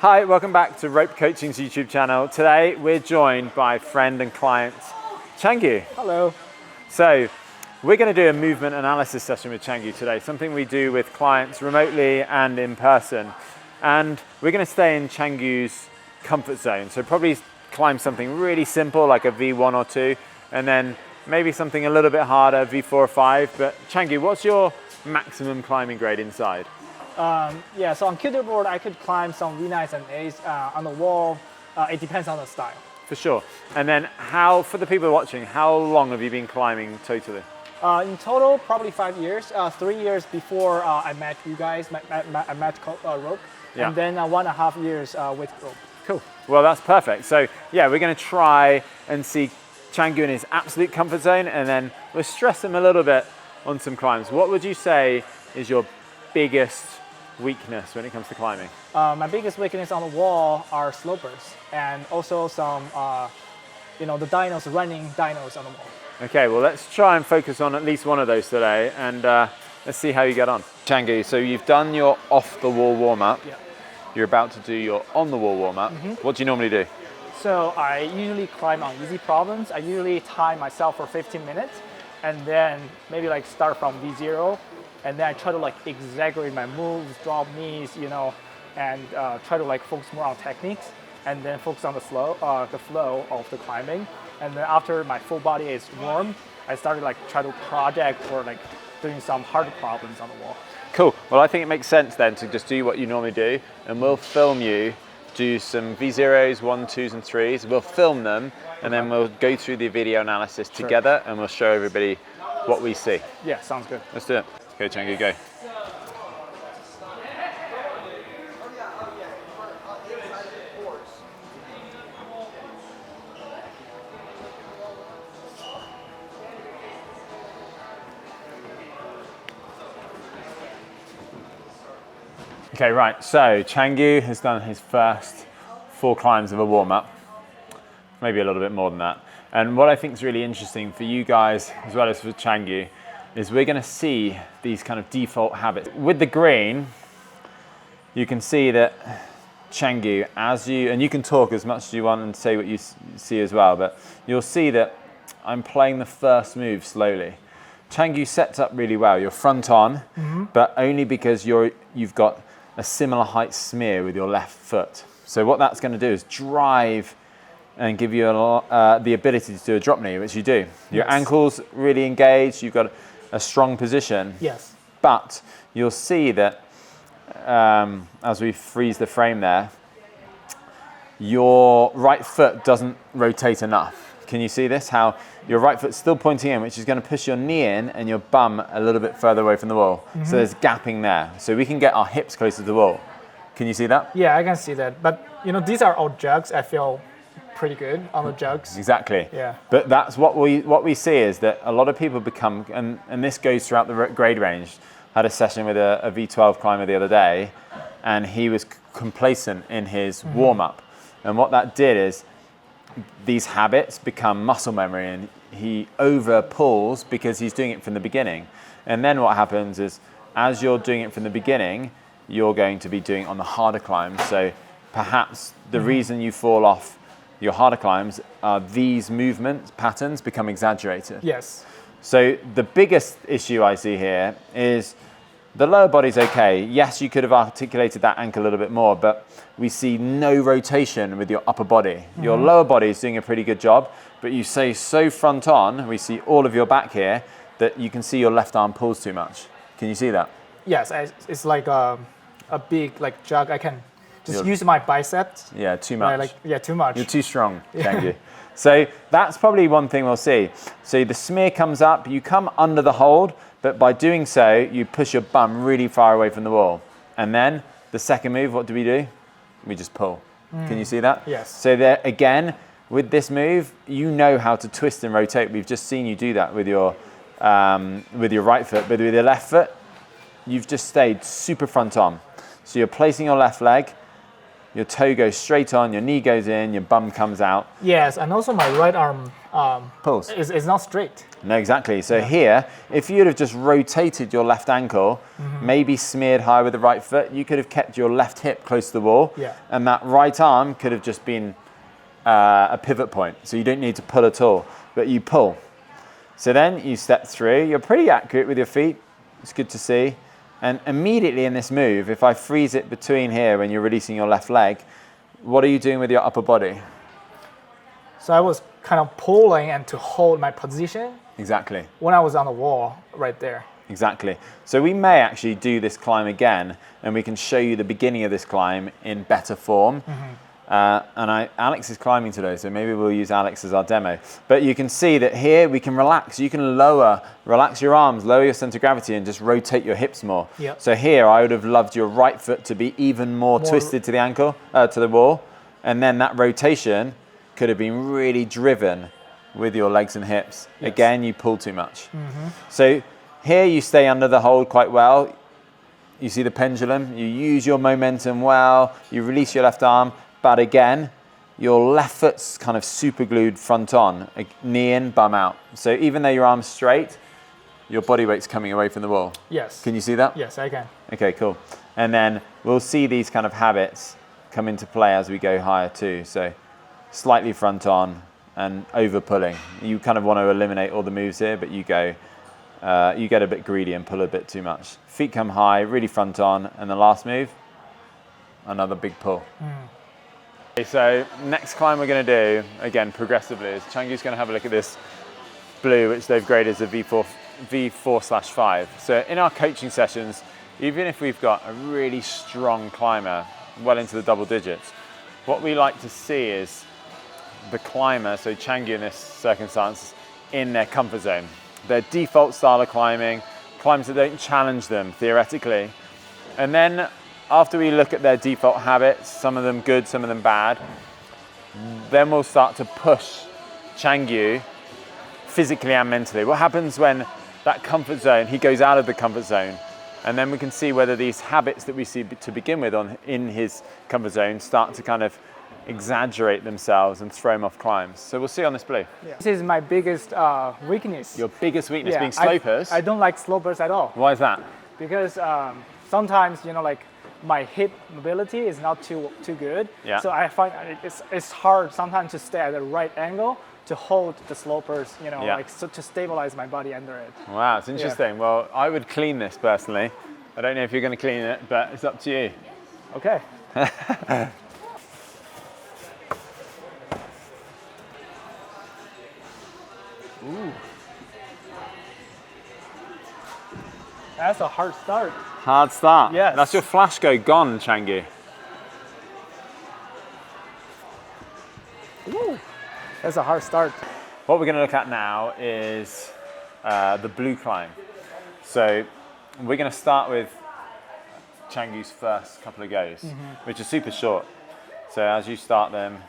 Hi, welcome back to Rope Coaching's YouTube channel. Today we're joined by friend and client Changyue. Hello. So we're going to do a movement analysis session with Changyue today, something we do with clients remotely and in person. And we're going to stay in Changyue's comfort zone. So probably climb something really simple like a V1 or 2, and then maybe something a little bit harder, V4 or 5. But Changyue, what's your maximum climbing grade inside? Yeah, so on kidder board, I could climb some V9s and As. On the wall, it depends on the style. For sure. And then for the people watching, how long have you been climbing totally? In total, probably 5 years. 3 years before I met you guys, I met ROAP. Yeah. And then 1.5 years with ROAP. Cool. Well, that's perfect. So yeah, we're going to try and see Changyue in his absolute comfort zone, and then we'll stress him a little bit on some climbs. What would you say is your biggest weakness when it comes to climbing? My biggest weakness on the wall are slopers, and also some, the dynos, running dynos on the wall. Okay, well, let's try and focus on at least one of those today, and let's see how you get on. Changyue, so you've done your off-the-wall warm-up. Yeah. You're about to do your on-the-wall warm-up. What do you normally do? So I usually climb on easy problems. I usually time myself for 15 minutes, and then maybe start from V0, and then I try to exaggerate my moves, drop knees, and try to focus more on techniques, and then focus on the flow of the climbing. And then after my full body is warm, I started try to project or doing some harder problems on the wall. Cool. Well, I think it makes sense then to just do what you normally do, and we'll film you do some V0s, 1, 2s, and 3s. We'll film them, and then we'll go through the video analysis together, and we'll show everybody what we see. Yeah, sounds good. Let's do it. Okay, Changyue, go. Okay, right, so Changyue has done his first 4 climbs of a warm-up, maybe a little bit more than that. And what I think is really interesting for you guys, as well as for Changyue, is we're gonna see these kind of default habits. With the green, you can see that Changyue, and you can talk as much as you want and say what you see as well, but you'll see that I'm playing the first move slowly. Changyue sets up really well. You're front on, but only because you've got a similar height smear with your left foot. So what that's going to do is drive and give you the ability to do a drop knee, which you do. Your ankle's really engaged, you've got a strong position. Yes. But you'll see that as we freeze the frame there, your right foot doesn't rotate enough. Can you see this? How your right foot's still pointing in, which is going to push your knee in and your bum a little bit further away from the wall. So there's gapping there. So we can get our hips closer to the wall. Can you see that? Yeah, I can see that. But these are all jugs. I feel pretty good on the jugs. Exactly. Yeah. But that's what we see is that a lot of people become, and this goes throughout the grade range. I had a session with a V12 climber the other day, and he was complacent in his warm-up. And what that did is these habits become muscle memory, and he over pulls because he's doing it from the beginning. And then what happens is, as you're doing it from the beginning, you're going to be doing it on the harder climbs. So perhaps the reason you fall off your harder climbs are these movement patterns become exaggerated. Yes. So the biggest issue I see here is the lower body's okay. Yes, you could have articulated that ankle a little bit more, but we see no rotation with your upper body. Your lower body is doing a pretty good job, but you say so front on, we see all of your back here, that you can see your left arm pulls too much. Can you see that? Yes, it's like a big jug. I can just use my biceps. Yeah, too much. Too much. You're too strong, Changyue. So that's probably one thing we'll see. So the smear comes up, you come under the hold, but by doing so, you push your bum really far away from the wall. And then the second move, what do? We just pull. Can you see that? Yes. So there, again, with this move, you know how to twist and rotate. We've just seen you do that with your right foot, but with your left foot, you've just stayed super front on. So you're placing your left leg, your toe goes straight on, your knee goes in, your bum comes out. Yes, and also my right arm Pulls. is not straight. No, exactly. So here, if you'd have just rotated your left ankle, maybe smeared high with the right foot, you could have kept your left hip close to the wall. Yeah. And that right arm could have just been a pivot point. So you don't need to pull at all, but you pull. So then you step through, you're pretty accurate with your feet. It's good to see. And immediately in this move, if I freeze it between here when you're releasing your left leg, what are you doing with your upper body? So I was kind of pulling and to hold my position Exactly. when I was on the wall right there. Exactly. So we may actually do this climb again, and we can show you the beginning of this climb in better form. Alex is climbing today, so maybe we'll use Alex as our demo. But you can see that here we can relax. You can relax your arms, lower your center of gravity, and just rotate your hips more. Yep. So here I would have loved your right foot to be even more twisted to the ankle, to the wall, and then that rotation could have been really driven with your legs and hips. Yes. Again, you pull too much. So here you stay under the hold quite well. You see the pendulum, you use your momentum well, you release your left arm, but again, your left foot's kind of super glued front on, knee in, bum out. So even though your arm's straight, your body weight's coming away from the wall. Yes. Can you see that? Yes, I can. Okay, cool. And then we'll see these kind of habits come into play as we go higher too. So slightly front on and over pulling. You kind of want to eliminate all the moves here, but you get a bit greedy and pull a bit too much. Feet come high, really front on, and the last move, another big pull. Okay, so next climb we're going to do, again progressively, is Changyu's going to have a look at this blue, which they've graded as a V4/5. So in our coaching sessions, even if we've got a really strong climber, well into the double digits, what we like to see is the climber, so Changyue in this circumstance, in their comfort zone. Their default style of climbing, climbs that don't challenge them theoretically. And then after we look at their default habits, some of them good, some of them bad, then we'll start to push Changyue physically and mentally. What happens when that comfort zone, he goes out of the comfort zone, and then we can see whether these habits that we see to begin with in his comfort zone start to kind of exaggerate themselves and throw him off climbs. So we'll see on this blue. Yeah. This is my biggest weakness. Your biggest weakness Yeah, being slopers? I don't like slopers at all. Why is that? Because sometimes, like my hip mobility is not too good. Yeah. So I find it's hard sometimes to stay at the right angle to hold the slopers, to stabilize my body under it. Wow, it's interesting. Yeah. Well, I would clean this personally. I don't know if you're going to clean it, but it's up to you. Okay. Ooh. That's a hard start. Hard start. Yes. That's your flash go gone, Changyue. Ooh. That's a hard start. What we're going to look at now is the blue climb. So we're going to start with Changyu's first couple of goes, which are super short. So as you start them,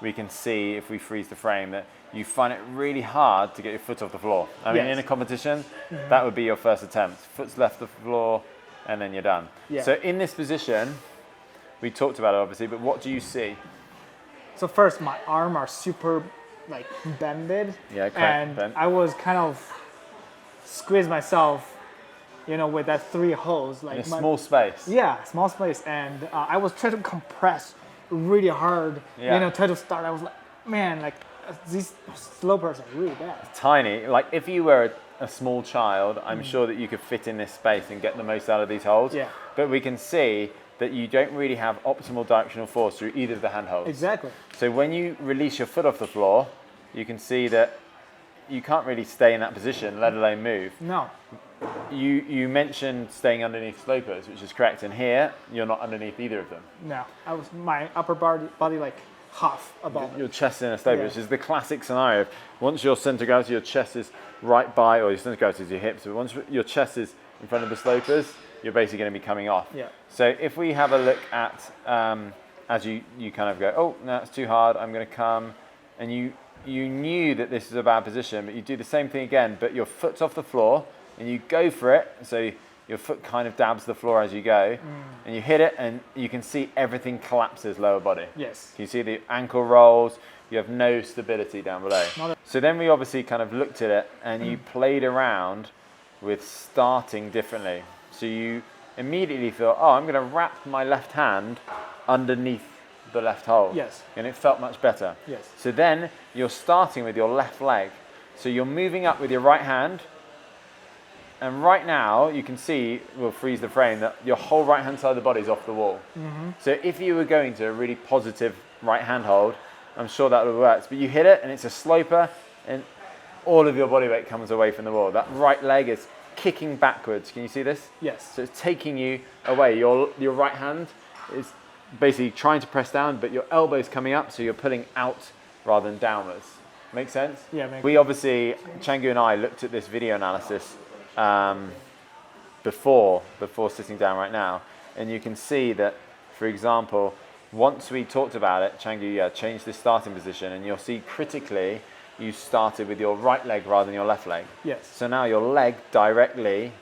we can see if we freeze the frame that you find it really hard to get your foot off the floor. I mean, in a competition, that would be your first attempt. Foot's left the floor, and then you're done. Yeah. So in this position, we talked about it obviously, but what do you see? So first, my arms are super bended. Yeah, correct. And bent. I was kind of squeeze myself, with that 3 holes. In a small space. Yeah, small space. And I was trying to compress really hard, try to start. I was like, man, these slopers are really bad. Tiny. Like if you were a small child, I'm sure that you could fit in this space and get the most out of these holes. Yeah. But we can see that you don't really have optimal directional force through either of the handholds. Exactly. So when you release your foot off the floor, you can see that you can't really stay in that position, let alone move. No. You mentioned staying underneath slopers, which is correct. And here, you're not underneath either of them. No. My upper body half above your chest in a sloper, which is the classic scenario. Once your center of gravity, your chest is right by, or your center of gravity is your hips, but once your chest is in front of the slopers, you're basically going to be coming off. Yeah. So if we have a look at, as you kind of go, oh, no, it's too hard, I'm going to come, and you knew that this is a bad position, but you do the same thing again, but your foot's off the floor, and you go for it, so your foot kind of dabs the floor as you go, and you hit it, and you can see everything collapses lower body. Yes. You see the ankle rolls, you have no stability down below. So then we obviously kind of looked at it, and you played around with starting differently. So you immediately thought, oh, I'm going to wrap my left hand underneath the left hold. Yes. And it felt much better. Yes. So then you're starting with your left leg. So you're moving up with your right hand. And right now you can see, we'll freeze the frame, that your whole right hand side of the body is off the wall. So if you were going to a really positive right hand hold, I'm sure that would work. But you hit it and it's a sloper and all of your body weight comes away from the wall. That right leg is kicking backwards. Can you see this? Yes. So it's taking you away. Your right hand is basically trying to press down, but your elbow's coming up, so you're pulling out rather than downwards. Make sense? Yeah. We obviously, Changyue and I looked at this video analysis before sitting down right now, and you can see that, for example, once we talked about it, Changyue changed the starting position, and you'll see critically you started with your right leg rather than your left leg. Yes. So now your leg directly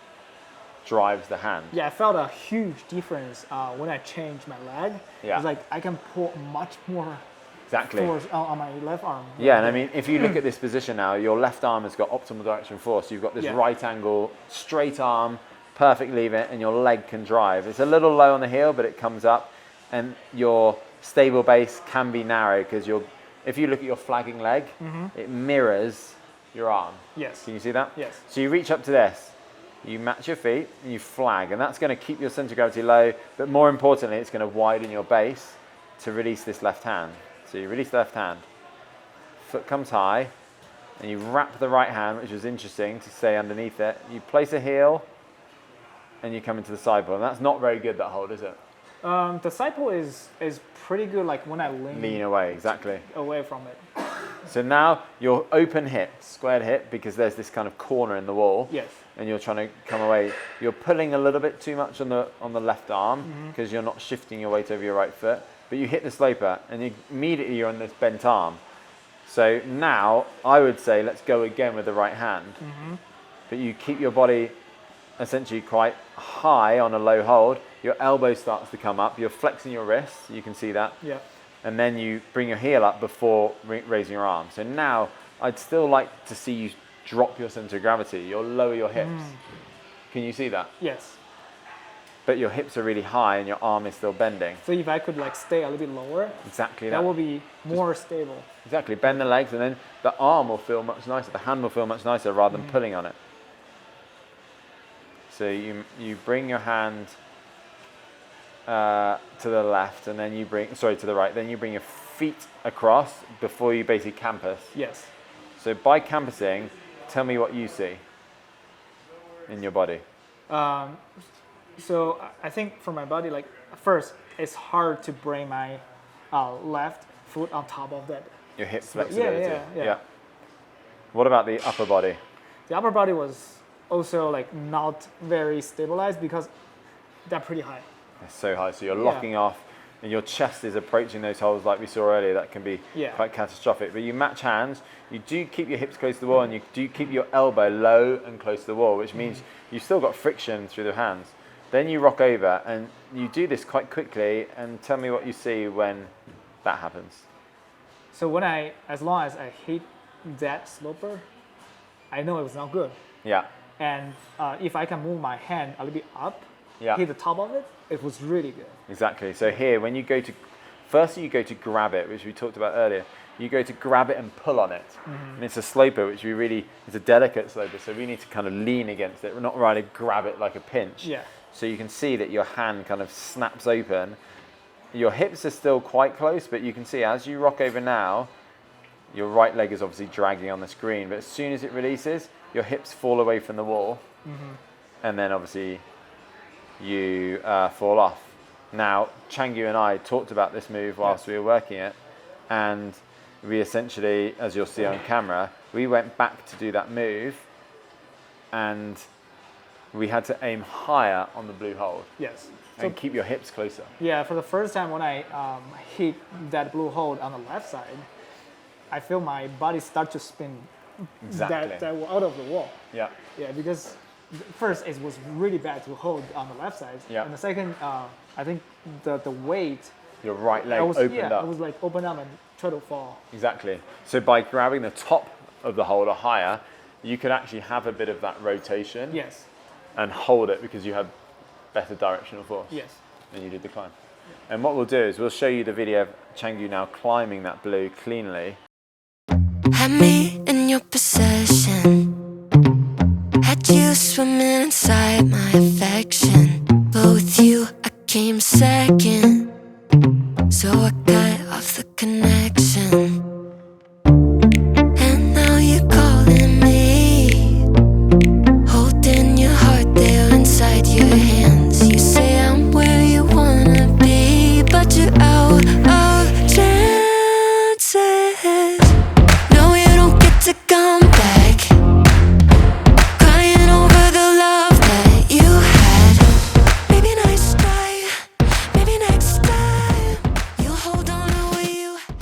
drives the hand. Yeah, I felt a huge difference when I changed my leg. Yeah. It's like I can pull much more Exactly. force on my left arm. Yeah, and I mean, if you look at this position now, your left arm has got optimal direction force. So you've got this right angle, straight arm, perfect lever, and your leg can drive. It's a little low on the heel, but it comes up, and your stable base can be narrow because if you look at your flagging leg, it mirrors your arm. Yes. Can you see that? Yes. So you reach up to this, you match your feet, and you flag, and that's going to keep your center of gravity low, but more importantly, it's going to widen your base to release this left hand. So you release the left hand, foot comes high, and you wrap the right hand, which is interesting to stay underneath it. You place a heel, and you come into the side pull, and that's not very good, that hold, is it? The side pull is pretty good, like when I Lean away, exactly. away from it. So now your open hip, squared hip, because there's this kind of corner in the wall. Yes. And you're trying to come away. You're pulling a little bit too much on the left arm because you're not shifting your weight over your right foot. But you hit the sloper and immediately you're on this bent arm. So now I would say let's go again with the right hand. But you keep your body essentially quite high on a low hold. Your elbow starts to come up. You're flexing your wrists. You can see that. Yeah. And then you bring your heel up before raising your arm. So now I'd still like to see you drop your center of gravity. You'll lower your hips. Can you see that? Yes. But your hips are really high and your arm is still bending. So if I could like stay a little bit lower, Exactly that will be more stable. Exactly. Bend the legs and then the arm will feel much nicer. The hand will feel much nicer rather than pulling on it. So you bring your hand to the left and then to the right. Then you bring your feet across before you basically campus. Yes. So by campusing, tell me what you see in your body. So I think for my body, like first, it's hard to bring my left foot on top of that. Your hip flexibility. Yeah. What about the upper body? The upper body was also like not very stabilized because they're pretty high. It's so high, so you're locking off, and your chest is approaching those holes like we saw earlier. That can be quite catastrophic. But you match hands. You do keep your hips close to the wall, and you do keep your elbow low and close to the wall, which means you've still got friction through the hands. Then you rock over, and you do this quite quickly. And tell me what you see when that happens. So as long as I hit that sloper, I know it was not good. Yeah. And if I can move my hand a little bit up, Yeah. hit the top of it, it was really good. Exactly. So here, when you go to, firstly you go to grab it, which we talked about earlier. You go to grab it and pull on it. And it's a sloper, which it's a delicate sloper, so we need to kind of lean against it. We're not really grab it like a pinch. Yeah. So you can see that your hand kind of snaps open. Your hips are still quite close, but you can see as you rock over now, your right leg is obviously dragging on the screen, but as soon as it releases, your hips fall away from the wall. And then obviously you fall off. Now, Changyue and I talked about this move whilst we were working it, and we essentially, as you'll see on camera, we went back to do that move, and we had to aim higher on the blue hold. Yes. And keep your hips closer. Yeah, for the first time when I hit that blue hold on the left side, I feel my body start to spin Exactly. that out of the wall. Yeah. Yeah, because first it was really bad to hold on the left side. Yeah. And the second, I think the weight, Your right leg I was, opened up. it was like open up and try to fall. Exactly. So by grabbing the top of the hold or higher, you could actually have a bit of that rotation Yes. and hold it because you had better directional force Yes. than you did the climb. And what we'll do is we'll show you the video of Changyue now climbing that blue cleanly. Had me in your possession, had you swimming inside my affection, but with you I came second, so I cut off the connection. And now you're calling me, holding your heart there inside your hands. You say I'm where you wanna be, but you're out of chances. No, you don't get to come back, crying over the love that you had. Maybe next try, maybe next time you'll hold on to what you have.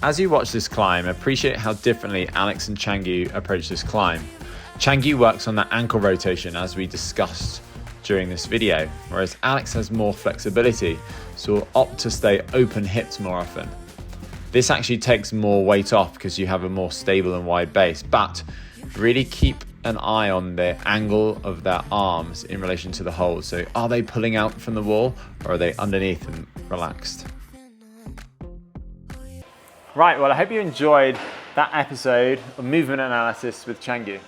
As you watch this climb, appreciate how differently Alex and Changyue approach this climb. Changyue works on that ankle rotation as we discussed during this video, whereas Alex has more flexibility, so will opt to stay open hipped more often. This actually takes more weight off because you have a more stable and wide base, but really keep an eye on the angle of their arms in relation to the hold. So are they pulling out from the wall or are they underneath and relaxed? Right, well, I hope you enjoyed that episode of movement analysis with Changyue.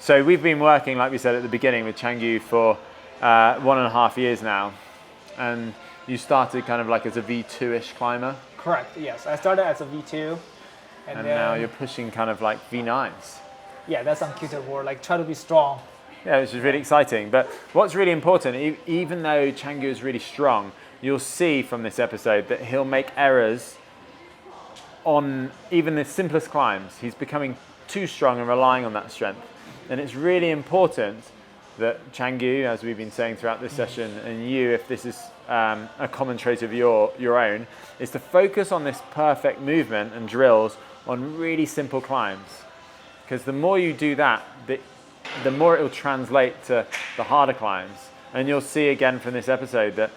So we've been working, like we said at the beginning, with Changyue for 1.5 years now. And you started kind of like as a V2-ish climber. Correct. Yes. I started as a V2, And then, now you're pushing kind of like V9s. yeah, that's on Q board. Like try to be strong. Yeah, which is really exciting. But what's really important, even though Changyue is really strong, you'll see from this episode that he'll make errors on even the simplest climbs. He's becoming too strong and relying on that strength. And it's really important that Changyue, as we've been saying throughout this session, and you, if this is a common trait of your own, is to focus on this perfect movement and drills on really simple climbs. Because the more you do that, the more it will translate to the harder climbs. And you'll see again from this episode that,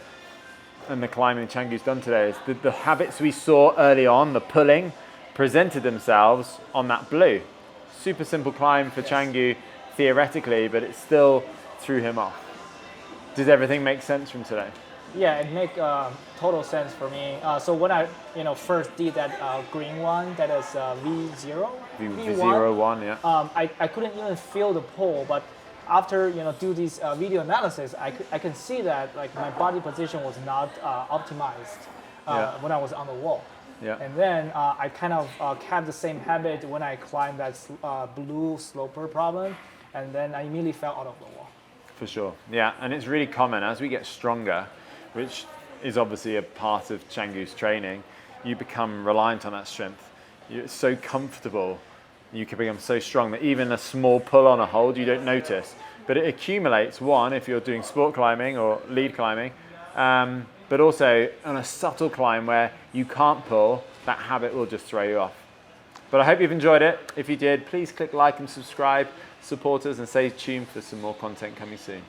and the climbing Changyue's done today, is the habits we saw early on, the pulling, presented themselves on that blue. Super simple climb for Changyue theoretically, but it still threw him off. Does everything make sense from today? Yeah, it make total sense for me. So when I first did that green one, that is V0, V01, yeah. I couldn't even feel the pull, but after do this video analysis, I can see that like my body position was not optimized when I was on the wall. Yeah. And then I kind of kept the same habit when I climbed that blue sloper problem, and then I immediately fell out of the wall. For sure, yeah, and it's really common as we get stronger, which is obviously a part of Changyue's training, you become reliant on that strength. You're so comfortable, you can become so strong that even a small pull on a hold you don't notice, but it accumulates, one, if you're doing sport climbing or lead climbing, but also on a subtle climb where you can't pull, that habit will just throw you off. But I hope you've enjoyed it. If you did, please click like and subscribe, support us, and stay tuned for some more content coming soon.